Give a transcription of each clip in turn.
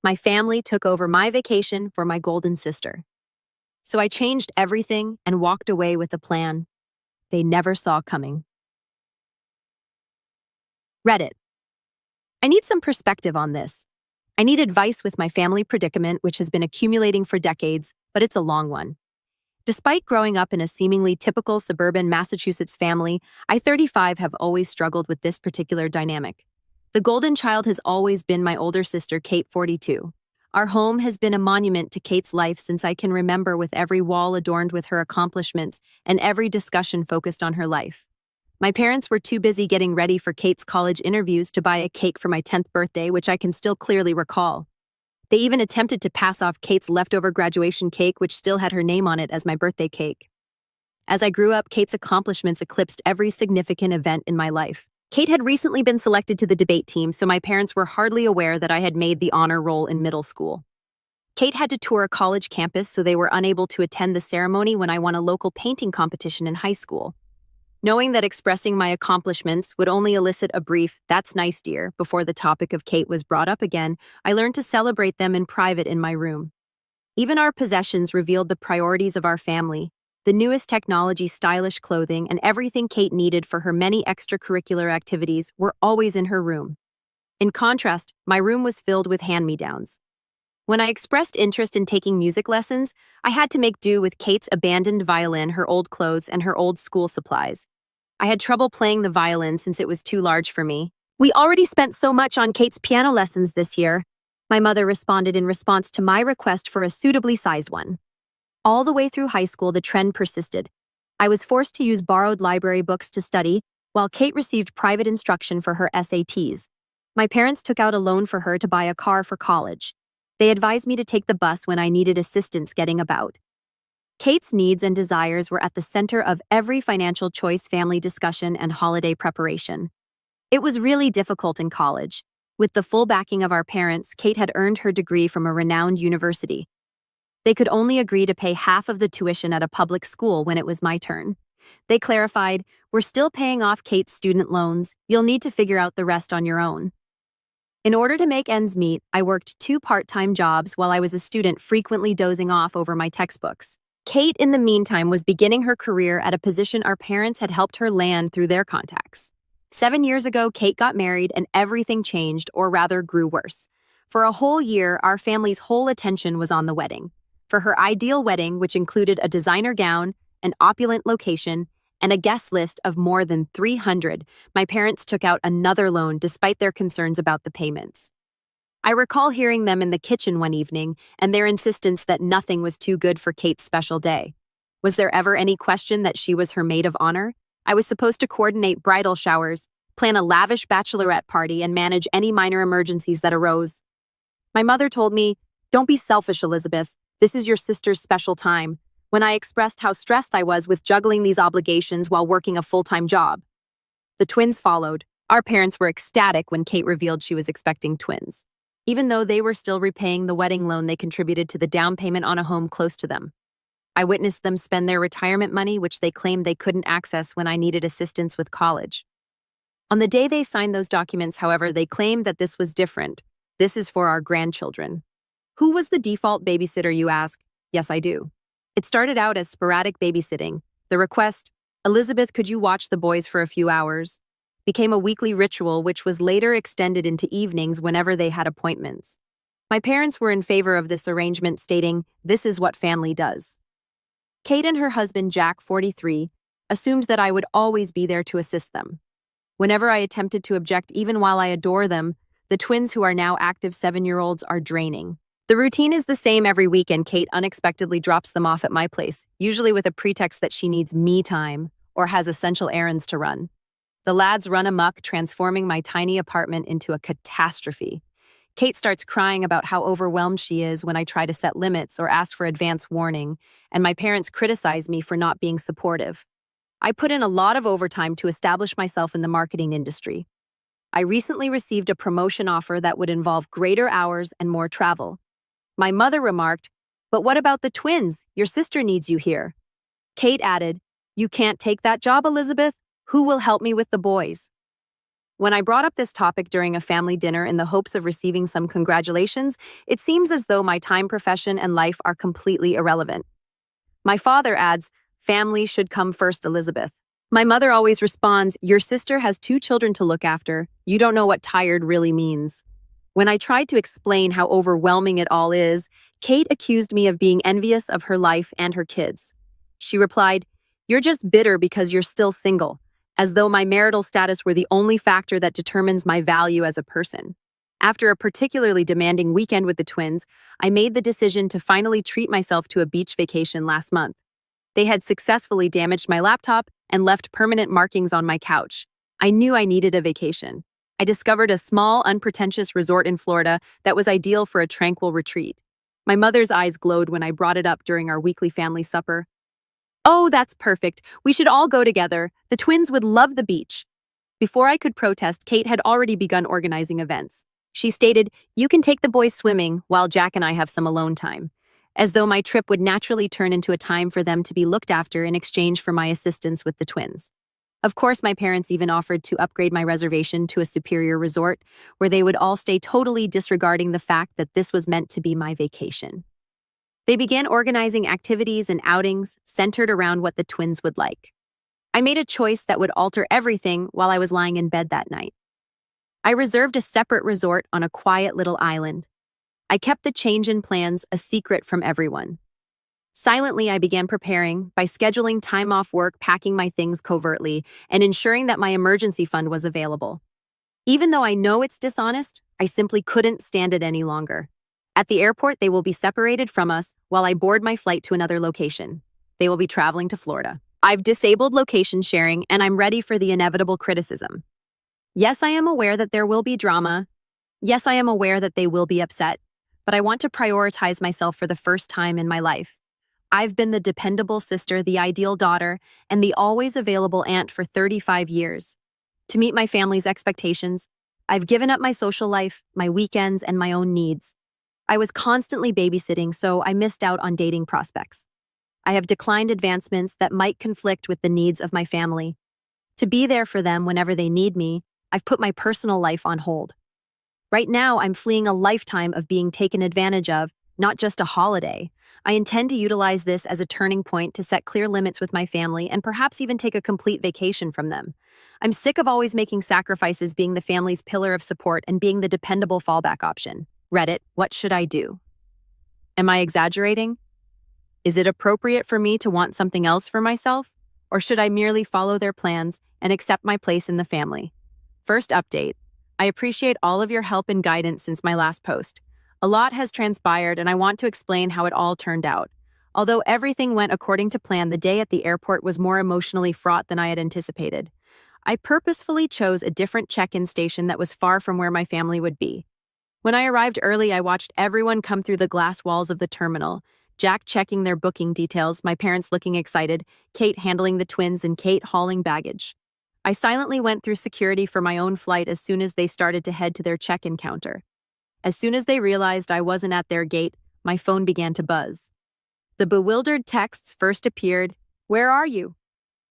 My family took over my vacation for my golden sister. So I changed everything and walked away with a plan they never saw coming. Reddit. I need some perspective on this. I need advice with my family predicament, which has been accumulating for decades, but it's a long one. Despite growing up in a seemingly typical suburban Massachusetts family, I, 35, have always struggled with this particular dynamic. The golden child has always been my older sister, Kate, 42. Our home has been a monument to Kate's life since I can remember, with every wall adorned with her accomplishments and every discussion focused on her life. My parents were too busy getting ready for Kate's college interviews to buy a cake for my 10th birthday, which I can still clearly recall. They even attempted to pass off Kate's leftover graduation cake, which still had her name on it, as my birthday cake. As I grew up, Kate's accomplishments eclipsed every significant event in my life. Kate had recently been selected to the debate team, so my parents were hardly aware that I had made the honor roll in middle school. Kate had to tour a college campus, so they were unable to attend the ceremony when I won a local painting competition in high school. Knowing that expressing my accomplishments would only elicit a brief "that's nice, dear" before the topic of Kate was brought up again, I learned to celebrate them in private in my room. Even our possessions revealed the priorities of our family: the newest technology, stylish clothing, and everything Kate needed for her many extracurricular activities were always in her room. In contrast, my room was filled with hand-me-downs. When I expressed interest in taking music lessons, I had to make do with Kate's abandoned violin, her old clothes, and her old school supplies. I had trouble playing the violin since it was too large for me. "We already spent so much on Kate's piano lessons this year," my mother responded in response to my request for a suitably sized one. All the way through high school, the trend persisted. I was forced to use borrowed library books to study, while Kate received private instruction for her SATs. My parents took out a loan for her to buy a car for college. They advised me to take the bus when I needed assistance getting about. Kate's needs and desires were at the center of every financial choice, family discussion, and holiday preparation. It was really difficult in college. With the full backing of our parents, Kate had earned her degree from a renowned university. They could only agree to pay half of the tuition at a public school when it was my turn. They clarified, "We're still paying off Kate's student loans. You'll need to figure out the rest on your own." In order to make ends meet, I worked 2 part-time jobs while I was a student, frequently dozing off over my textbooks. Kate, in the meantime, was beginning her career at a position our parents had helped her land through their contacts. 7 years ago, Kate got married and everything changed, or rather grew worse. For a whole year, our family's whole attention was on the wedding. For her ideal wedding, which included a designer gown, an opulent location, and a guest list of more than 300, my parents took out another loan despite their concerns about the payments. I recall hearing them in the kitchen one evening and their insistence that nothing was too good for Kate's special day. Was there ever any question that she was her maid of honor? I was supposed to coordinate bridal showers, plan a lavish bachelorette party, and manage any minor emergencies that arose. My mother told me, "Don't be selfish, Elizabeth. This is your sister's special time," when I expressed how stressed I was with juggling these obligations while working a full-time job. The twins followed. Our parents were ecstatic when Kate revealed she was expecting twins, even though they were still repaying the wedding loan they contributed to the down payment on a home close to them. I witnessed them spend their retirement money, which they claimed they couldn't access when I needed assistance with college. On the day they signed those documents, however, they claimed that this was different. "This is for our grandchildren." Who was the default babysitter, you ask? Yes, I do. It started out as sporadic babysitting. The request, "Elizabeth, could you watch the boys for a few hours?" became a weekly ritual, which was later extended into evenings whenever they had appointments. My parents were in favor of this arrangement, stating, "This is what family does." Kate and her husband, Jack, 43, assumed that I would always be there to assist them. Whenever I attempted to object, even while I adore them, the twins, who are now active 7-year-olds, are draining. The routine is the same every weekend. Kate unexpectedly drops them off at my place, usually with a pretext that she needs me time or has essential errands to run. The lads run amok, transforming my tiny apartment into a catastrophe. Kate starts crying about how overwhelmed she is when I try to set limits or ask for advance warning, and my parents criticize me for not being supportive. I put in a lot of overtime to establish myself in the marketing industry. I recently received a promotion offer that would involve greater hours and more travel. My mother remarked, "But what about the twins? Your sister needs you here." Kate added, "You can't take that job, Elizabeth. Who will help me with the boys?" When I brought up this topic during a family dinner in the hopes of receiving some congratulations, it seems as though my time, profession, and life are completely irrelevant. My father adds, "Family should come first, Elizabeth." My mother always responds, "Your sister has 2 children to look after. You don't know what tired really means." When I tried to explain how overwhelming it all is, Kate accused me of being envious of her life and her kids. She replied, "You're just bitter because you're still single," as though my marital status were the only factor that determines my value as a person. After a particularly demanding weekend with the twins, I made the decision to finally treat myself to a beach vacation last month. They had successfully damaged my laptop and left permanent markings on my couch. I knew I needed a vacation. I discovered a small, unpretentious resort in Florida that was ideal for a tranquil retreat. My mother's eyes glowed when I brought it up during our weekly family supper. "Oh, that's perfect. We should all go together. The twins would love the beach." Before I could protest, Kate had already begun organizing events. She stated, "You can take the boys swimming while Jack and I have some alone time," as though my trip would naturally turn into a time for them to be looked after in exchange for my assistance with the twins. Of course, my parents even offered to upgrade my reservation to a superior resort, where they would all stay totally disregarding the fact that this was meant to be my vacation. They began organizing activities and outings centered around what the twins would like. I made a choice that would alter everything while I was lying in bed that night. I reserved a separate resort on a quiet little island. I kept the change in plans a secret from everyone. Silently, I began preparing by scheduling time off work, packing my things covertly, and ensuring that my emergency fund was available. Even though I know it's dishonest, I simply couldn't stand it any longer. At the airport, they will be separated from us while I board my flight to another location. They will be traveling to Florida. I've disabled location sharing, and I'm ready for the inevitable criticism. Yes, I am aware that there will be drama. Yes, I am aware that they will be upset, but I want to prioritize myself for the first time in my life. I've been the dependable sister, the ideal daughter, and the always available aunt for 35 years. To meet my family's expectations, I've given up my social life, my weekends, and my own needs. I was constantly babysitting, so I missed out on dating prospects. I have declined advancements that might conflict with the needs of my family. To be there for them whenever they need me, I've put my personal life on hold. Right now, I'm fleeing a lifetime of being taken advantage of, not just a holiday. I intend to utilize this as a turning point to set clear limits with my family and perhaps even take a complete vacation from them. I'm sick of always making sacrifices, being the family's pillar of support and being the dependable fallback option. Reddit, what should I do? Am I exaggerating? Is it appropriate for me to want something else for myself? Or should I merely follow their plans and accept my place in the family? First update. I appreciate all of your help and guidance since my last post. A lot has transpired, and I want to explain how it all turned out. Although everything went according to plan, the day at the airport was more emotionally fraught than I had anticipated. I purposefully chose a different check-in station that was far from where my family would be. When I arrived early, I watched everyone come through the glass walls of the terminal, Jack checking their booking details, my parents looking excited, Kate handling the twins, and Kate hauling baggage. I silently went through security for my own flight as soon as they started to head to their check-in counter. As soon as they realized I wasn't at their gate, my phone began to buzz. The bewildered texts first appeared, "Where are you?"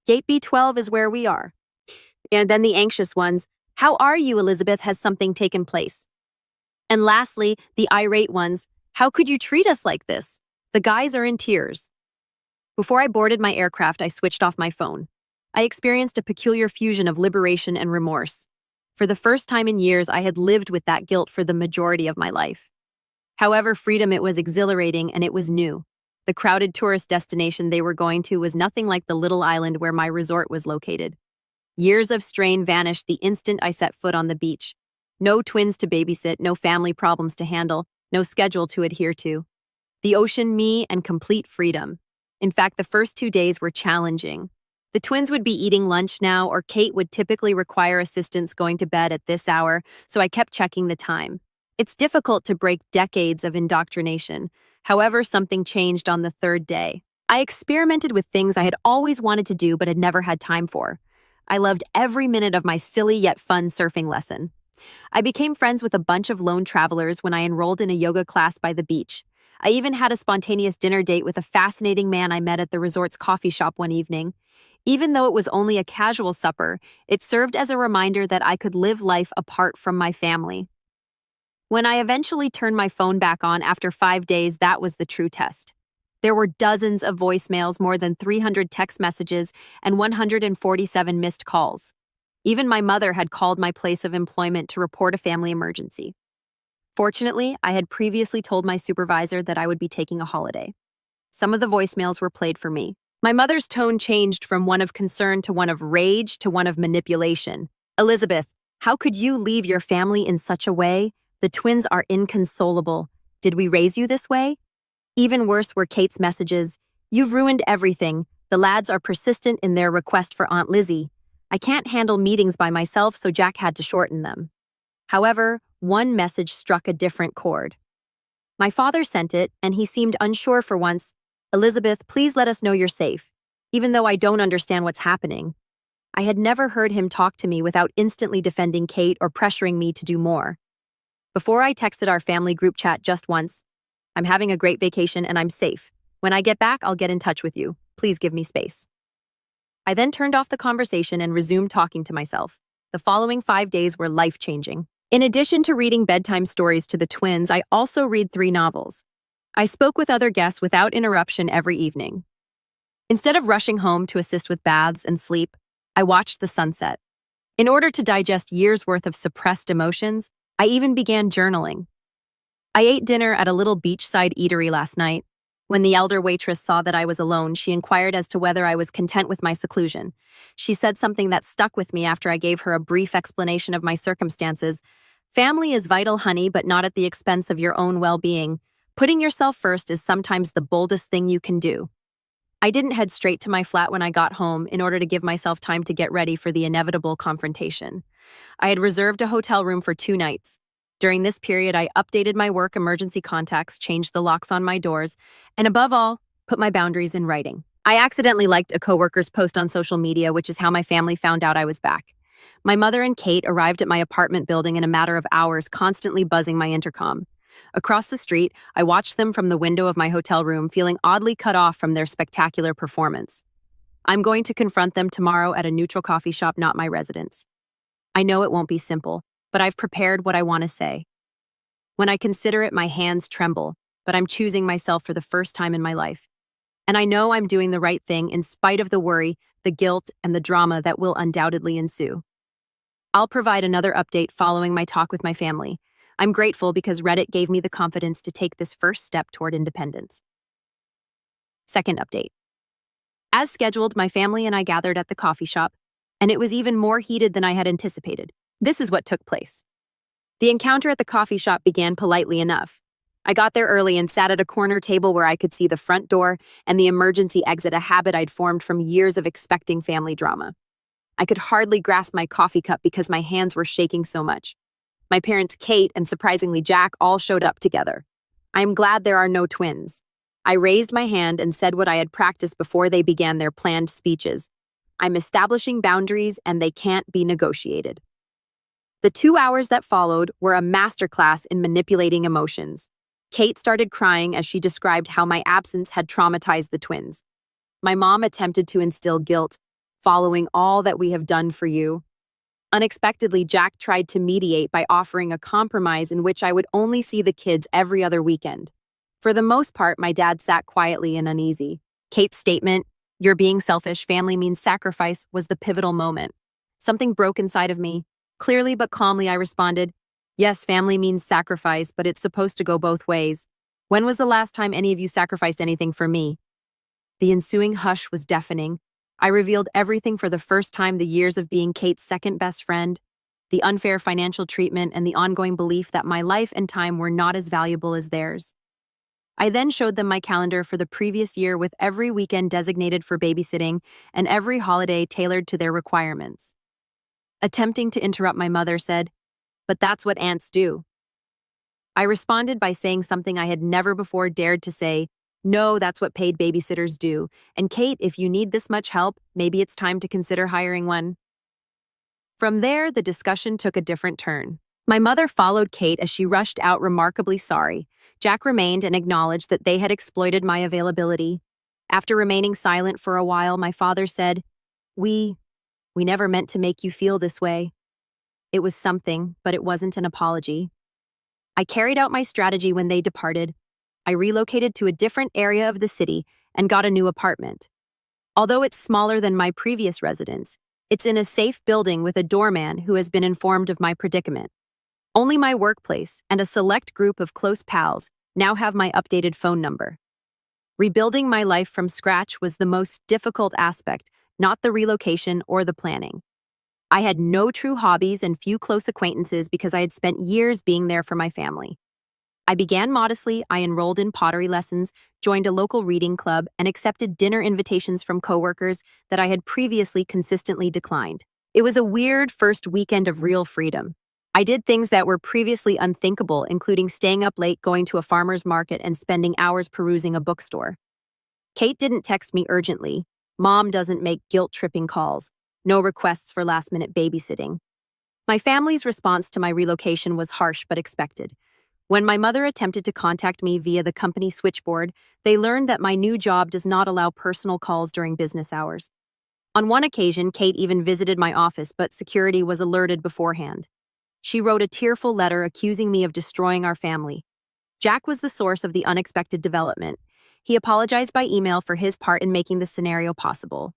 "Gate B12 is where we are." And then the anxious ones, "How are you, Elizabeth? Has something taken place?" And lastly, the irate ones, "How could you treat us like this?" The guys are in tears. Before I boarded my aircraft, I switched off my phone. I experienced a peculiar fusion of liberation and remorse. For the first time in years, I had lived with that guilt for the majority of my life. However, freedom, it was exhilarating and it was new. The crowded tourist destination they were going to was nothing like the little island where my resort was located. Years of strain vanished the instant I set foot on the beach. No twins to babysit, no family problems to handle, no schedule to adhere to. The ocean, me, and complete freedom. In fact, the first 2 days were challenging. The twins would be eating lunch now, or Kate would typically require assistance going to bed at this hour, so I kept checking the time. It's difficult to break decades of indoctrination. However, something changed on the 3rd day. I experimented with things I had always wanted to do but had never had time for. I loved every minute of my silly yet fun surfing lesson. I became friends with a bunch of lone travelers when I enrolled in a yoga class by the beach. I even had a spontaneous dinner date with a fascinating man I met at the resort's coffee shop one evening. Even though it was only a casual supper, it served as a reminder that I could live life apart from my family. When I eventually turned my phone back on after 5 days, that was the true test. There were dozens of voicemails, more than 300 text messages, and 147 missed calls. Even my mother had called my place of employment to report a family emergency. Fortunately, I had previously told my supervisor that I would be taking a holiday. Some of the voicemails were played for me. My mother's tone changed from one of concern to one of rage to one of manipulation. "Elizabeth, how could you leave your family in such a way? The twins are inconsolable. Did we raise you this way?" Even worse were Kate's messages. "You've ruined everything. The lads are persistent in their request for Aunt Lizzie. I can't handle meetings by myself, so Jack had to shorten them." However, one message struck a different chord. My father sent it, and he seemed unsure for once. "Elizabeth, please let us know you're safe, even though I don't understand what's happening." I had never heard him talk to me without instantly defending Kate or pressuring me to do more. Before I texted our family group chat just once, "I'm having a great vacation and I'm safe. When I get back, I'll get in touch with you. Please give me space." I then turned off the conversation and resumed talking to myself. The following 5 days were life-changing. In addition to reading bedtime stories to the twins, I also read 3 novels. I spoke with other guests without interruption every evening. Instead of rushing home to assist with baths and sleep, I watched the sunset. In order to digest years' worth of suppressed emotions, I even began journaling. I ate dinner at a little beachside eatery last night. When the elder waitress saw that I was alone, she inquired as to whether I was content with my seclusion. She said something that stuck with me after I gave her a brief explanation of my circumstances. "Family is vital, honey, but not at the expense of your own well-being. Putting yourself first is sometimes the boldest thing you can do." I didn't head straight to my flat when I got home in order to give myself time to get ready for the inevitable confrontation. I had reserved a hotel room for 2 nights. During this period, I updated my work emergency contacts, changed the locks on my doors, and above all, put my boundaries in writing. I accidentally liked a coworker's post on social media, which is how my family found out I was back. My mother and Kate arrived at my apartment building in a matter of hours, constantly buzzing my intercom. Across the street, I watched them from the window of my hotel room, feeling oddly cut off from their spectacular performance. I'm going to confront them tomorrow at a neutral coffee shop, not my residence. I know it won't be simple, but I've prepared what I want to say. When I consider it, my hands tremble, but I'm choosing myself for the first time in my life. And I know I'm doing the right thing in spite of the worry, the guilt, and the drama that will undoubtedly ensue. I'll provide another update following my talk with my family. I'm grateful because Reddit gave me the confidence to take this first step toward independence. Second update. As scheduled, my family and I gathered at the coffee shop, and it was even more heated than I had anticipated. This is what took place. The encounter at the coffee shop began politely enough. I got there early and sat at a corner table where I could see the front door and the emergency exit, a habit I'd formed from years of expecting family drama. I could hardly grasp my coffee cup because my hands were shaking so much. My parents, Kate, and surprisingly Jack, all showed up together. I am glad there are no twins. I raised my hand and said what I had practiced before they began their planned speeches. I'm establishing boundaries and they can't be negotiated. The 2 hours that followed were a masterclass in manipulating emotions. Kate started crying as she described how my absence had traumatized the twins. My mom attempted to instill guilt, following all that we have done for you. Unexpectedly, Jack tried to mediate by offering a compromise in which I would only see the kids every other weekend. For the most part, my dad sat quietly and uneasy. Kate's statement, "You're being selfish, family means sacrifice," was the pivotal moment. Something broke inside of me. Clearly but calmly, I responded, "Yes, family means sacrifice, but it's supposed to go both ways. When was the last time any of you sacrificed anything for me?" The ensuing hush was deafening. I revealed everything for the first time: the years of being Kate's second best friend, the unfair financial treatment, and the ongoing belief that my life and time were not as valuable as theirs. I then showed them my calendar for the previous year with every weekend designated for babysitting and every holiday tailored to their requirements. Attempting to interrupt, my mother said, "But that's what aunts do." I responded by saying something I had never before dared to say: "No, that's what paid babysitters do. And Kate, if you need this much help, maybe it's time to consider hiring one." From there, the discussion took a different turn. My mother followed Kate as she rushed out, remarkably sorry. Jack remained and acknowledged that they had exploited my availability. After remaining silent for a while, my father said, We never meant to make you feel this way. It was something, but it wasn't an apology. I carried out my strategy when they departed. I relocated to a different area of the city and got a new apartment. Although it's smaller than my previous residence, it's in a safe building with a doorman who has been informed of my predicament. Only my workplace and a select group of close pals now have my updated phone number. Rebuilding my life from scratch was the most difficult aspect, not the relocation or the planning. I had no true hobbies and few close acquaintances because I had spent years being there for my family. I began modestly. I enrolled in pottery lessons, joined a local reading club, and accepted dinner invitations from coworkers that I had previously consistently declined. It was a weird first weekend of real freedom. I did things that were previously unthinkable, including staying up late, going to a farmer's market, and spending hours perusing a bookstore. Kate didn't text me urgently. Mom doesn't make guilt-tripping calls. No requests for last-minute babysitting. My family's response to my relocation was harsh but expected. When my mother attempted to contact me via the company switchboard, they learned that my new job does not allow personal calls during business hours. On one occasion, Kate even visited my office, but security was alerted beforehand. She wrote a tearful letter accusing me of destroying our family. Jack was the source of the unexpected development. He apologized by email for his part in making the scenario possible.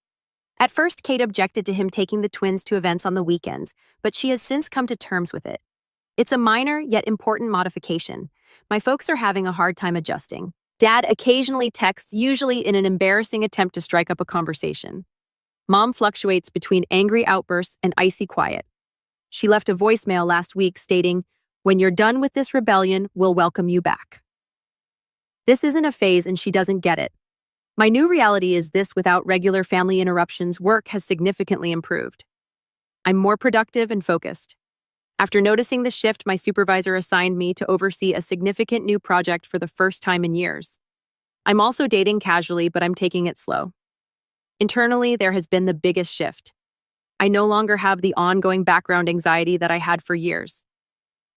At first, Kate objected to him taking the twins to events on the weekends, but she has since come to terms with it. It's a minor yet important modification. My folks are having a hard time adjusting. Dad occasionally texts, usually in an embarrassing attempt to strike up a conversation. Mom fluctuates between angry outbursts and icy quiet. She left a voicemail last week stating, "When you're done with this rebellion, we'll welcome you back." This isn't a phase and she doesn't get it. My new reality is this: without regular family interruptions, work has significantly improved. I'm more productive and focused. After noticing the shift, my supervisor assigned me to oversee a significant new project for the first time in years. I'm also dating casually, but I'm taking it slow. Internally, there has been the biggest shift. I no longer have the ongoing background anxiety that I had for years.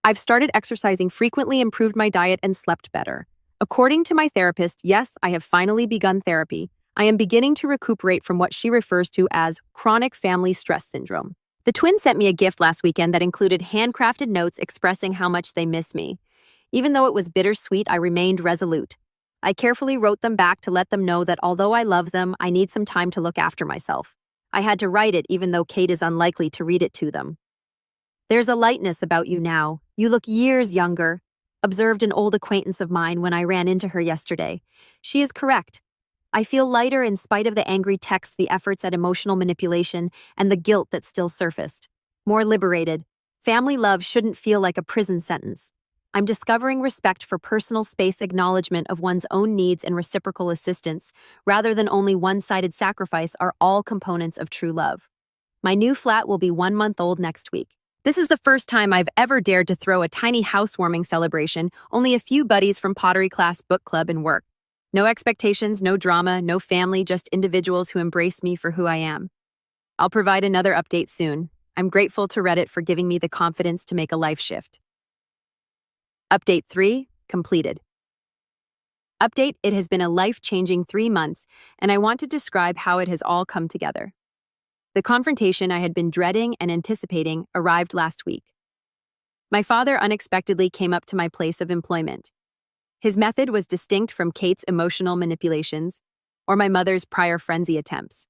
I've started exercising frequently, improved my diet, and slept better. According to my therapist, yes, I have finally begun therapy. I am beginning to recuperate from what she refers to as chronic family stress syndrome. The twins sent me a gift last weekend that included handcrafted notes expressing how much they miss me. Even though it was bittersweet, I remained resolute. I carefully wrote them back to let them know that although I love them, I need some time to look after myself. I had to write it even though Kate is unlikely to read it to them. "There's a lightness about you now. You look years younger," observed an old acquaintance of mine when I ran into her yesterday. She is correct. I feel lighter in spite of the angry texts, the efforts at emotional manipulation, and the guilt that still surfaced. More liberated. Family love shouldn't feel like a prison sentence. I'm discovering respect for personal space, acknowledgement of one's own needs, and reciprocal assistance, rather than only one-sided sacrifice, are all components of true love. My new flat will be 1 month old next week. This is the first time I've ever dared to throw a tiny housewarming celebration, only a few buddies from pottery class, book club, and work. No expectations, no drama, no family, just individuals who embrace me for who I am. I'll provide another update soon. I'm grateful to Reddit for giving me the confidence to make a life shift. Update 3, completed. Update: it has been a life-changing 3 months, and I want to describe how it has all come together. The confrontation I had been dreading and anticipating arrived last week. My father unexpectedly came up to my place of employment. His method was distinct from Kate's emotional manipulations or my mother's prior frenzy attempts.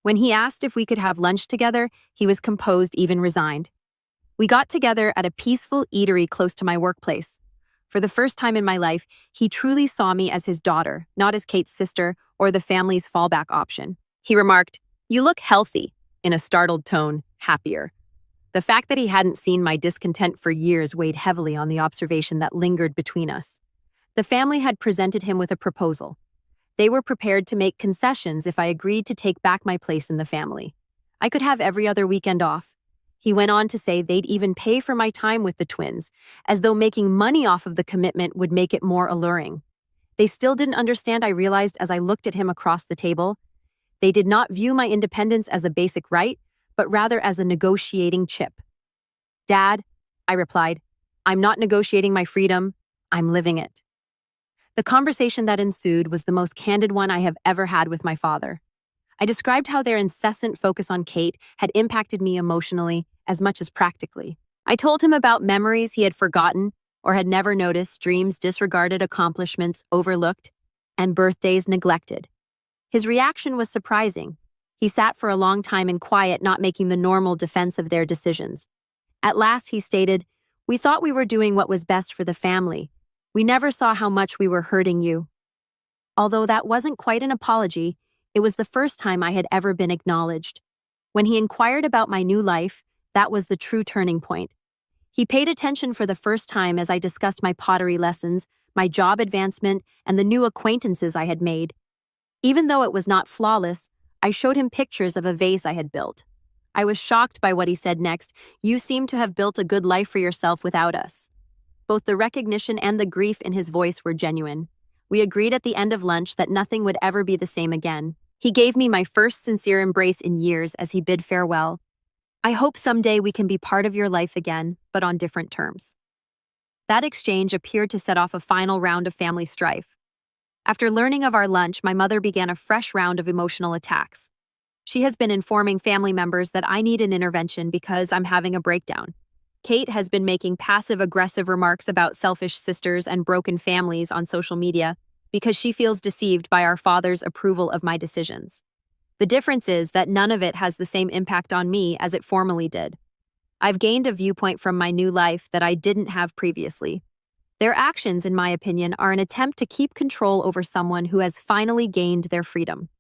When he asked if we could have lunch together, he was composed, even resigned. We got together at a peaceful eatery close to my workplace. For the first time in my life, he truly saw me as his daughter, not as Kate's sister or the family's fallback option. He remarked, "You look healthy," in a startled tone, happier. The fact that he hadn't seen my discontent for years weighed heavily on the observation that lingered between us. The family had presented him with a proposal. They were prepared to make concessions if I agreed to take back my place in the family. I could have every other weekend off. He went on to say they'd even pay for my time with the twins, as though making money off of the commitment would make it more alluring. They still didn't understand, I realized as I looked at him across the table. They did not view my independence as a basic right, but rather as a negotiating chip. "Dad," I replied, "I'm not negotiating my freedom, I'm living it." The conversation that ensued was the most candid one I have ever had with my father. I described how their incessant focus on Kate had impacted me emotionally as much as practically. I told him about memories he had forgotten or had never noticed, dreams disregarded, accomplishments overlooked, and birthdays neglected. His reaction was surprising. He sat for a long time in quiet, not making the normal defense of their decisions. At last, he stated, "We thought we were doing what was best for the family. We never saw how much we were hurting you." Although that wasn't quite an apology, it was the first time I had ever been acknowledged. When he inquired about my new life, that was the true turning point. He paid attention for the first time as I discussed my pottery lessons, my job advancement, and the new acquaintances I had made. Even though it was not flawless, I showed him pictures of a vase I had built. I was shocked by what he said next. "You seem to have built a good life for yourself without us." Both the recognition and the grief in his voice were genuine. We agreed at the end of lunch that nothing would ever be the same again. He gave me my first sincere embrace in years as he bid farewell. "I hope someday we can be part of your life again, but on different terms." That exchange appeared to set off a final round of family strife. After learning of our lunch, my mother began a fresh round of emotional attacks. She has been informing family members that I need an intervention because I'm having a breakdown. Kate has been making passive-aggressive remarks about selfish sisters and broken families on social media because she feels deceived by our father's approval of my decisions. The difference is that none of it has the same impact on me as it formerly did. I've gained a viewpoint from my new life that I didn't have previously. Their actions, in my opinion, are an attempt to keep control over someone who has finally gained their freedom.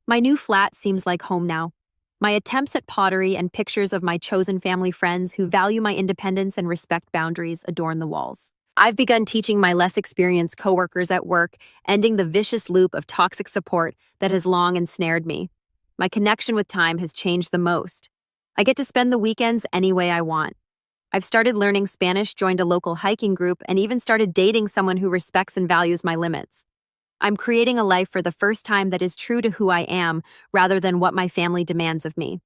My new flat seems like home now. My attempts at pottery and pictures of my chosen family friends who value my independence and respect boundaries adorn the walls. I've begun teaching my less experienced coworkers at work, ending the vicious loop of toxic support that has long ensnared me. My connection with time has changed the most. I get to spend the weekends any way I want. I've started learning Spanish, joined a local hiking group, and even started dating someone who respects and values my limits. I'm creating a life for the first time that is true to who I am, rather than what my family demands of me.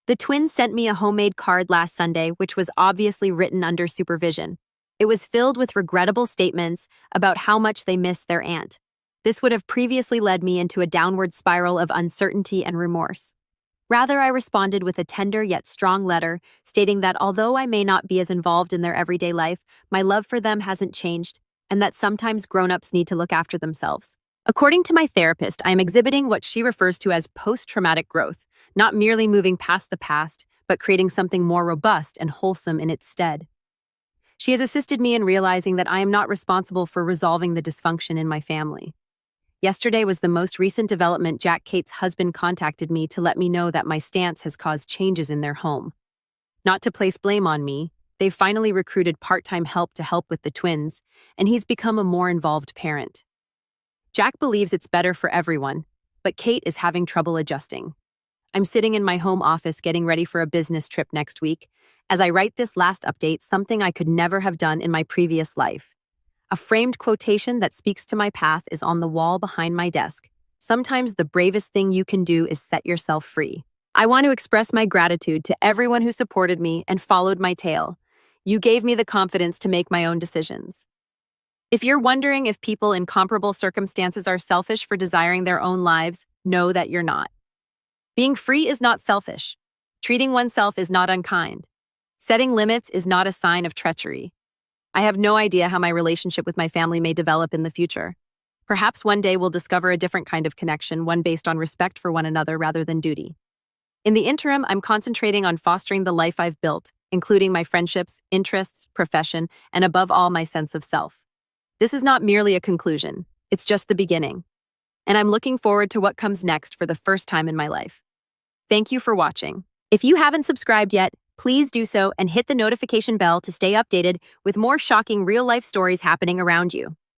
The twins sent me a homemade card last Sunday, which was obviously written under supervision. It was filled with regrettable statements about how much they missed their aunt. This would have previously led me into a downward spiral of uncertainty and remorse. Rather, I responded with a tender yet strong letter, stating that although I may not be as involved in their everyday life, my love for them hasn't changed, and that sometimes grown-ups need to look after themselves. According to my therapist, I am exhibiting what she refers to as post-traumatic growth, not merely moving past the past, but creating something more robust and wholesome in its stead. She has assisted me in realizing that I am not responsible for resolving the dysfunction in my family. Yesterday was the most recent development. Kate's husband contacted me to let me know that my stance has caused changes in their home. Not to place blame on me, they've finally recruited part-time help to help with the twins, and he's become a more involved parent. Jack believes it's better for everyone, but Kate is having trouble adjusting. I'm sitting in my home office getting ready for a business trip next week. As I write this last update, something I could never have done in my previous life. A framed quotation that speaks to my path is on the wall behind my desk. Sometimes the bravest thing you can do is set yourself free. I want to express my gratitude to everyone who supported me and followed my tale. You gave me the confidence to make my own decisions. If you're wondering if people in comparable circumstances are selfish for desiring their own lives, know that you're not. Being free is not selfish. Treating oneself is not unkind. Setting limits is not a sign of treachery. I have no idea how my relationship with my family may develop in the future. Perhaps one day we'll discover a different kind of connection, one based on respect for one another rather than duty. In the interim, I'm concentrating on fostering the life I've built, including my friendships, interests, profession, and above all, my sense of self. This is not merely a conclusion, it's just the beginning. And I'm looking forward to what comes next for the first time in my life. Thank you for watching. If you haven't subscribed yet, please do so and hit the notification bell to stay updated with more shocking real-life stories happening around you.